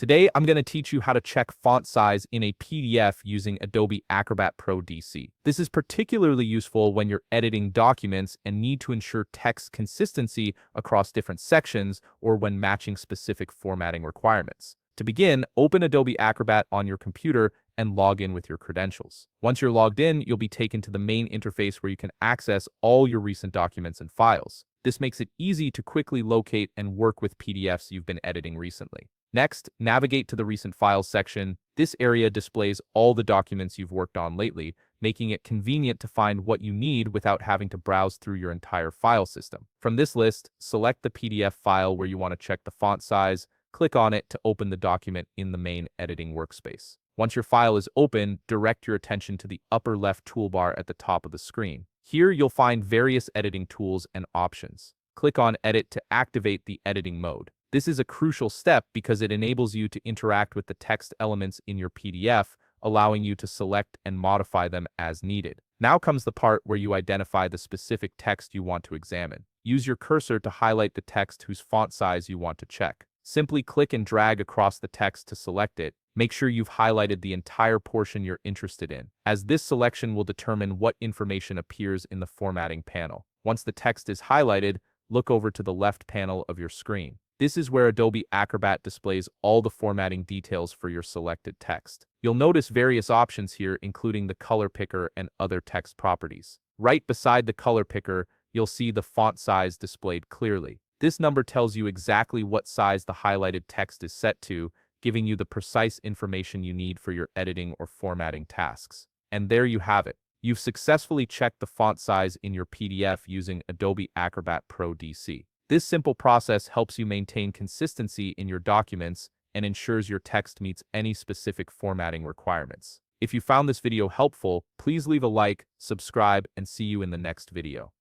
Today, I'm going to teach you how to check font size in a PDF using Adobe Acrobat Pro DC. This is particularly useful when you're editing documents and need to ensure text consistency across different sections or when matching specific formatting requirements. To begin, open Adobe Acrobat on your computer and log in with your credentials. Once you're logged in, you'll be taken to the main interface where you can access all your recent documents and files. This makes it easy to quickly locate and work with PDFs you've been editing recently. Next, navigate to the Recent Files section. This area displays all the documents you've worked on lately, making it convenient to find what you need without having to browse through your entire file system. From this list, select the PDF file where you want to check the font size, click on it to open the document in the main editing workspace. Once your file is open, direct your attention to the upper left toolbar at the top of the screen. Here you'll find various editing tools and options. Click on Edit to activate the editing mode. This is a crucial step because it enables you to interact with the text elements in your PDF, allowing you to select and modify them as needed. Now comes the part where you identify the specific text you want to examine. Use your cursor to highlight the text whose font size you want to check. Simply click and drag across the text to select it. Make sure you've highlighted the entire portion you're interested in, as this selection will determine what information appears in the formatting panel. Once the text is highlighted, look over to the left panel of your screen. This is where Adobe Acrobat displays all the formatting details for your selected text. You'll notice various options here, including the color picker and other text properties. Right beside the color picker, you'll see the font size displayed clearly. This number tells you exactly what size the highlighted text is set to, giving you the precise information you need for your editing or formatting tasks. And there you have it. You've successfully checked the font size in your PDF using Adobe Acrobat Pro DC. This simple process helps you maintain consistency in your documents and ensures your text meets any specific formatting requirements. If you found this video helpful, please leave a like, subscribe, and see you in the next video.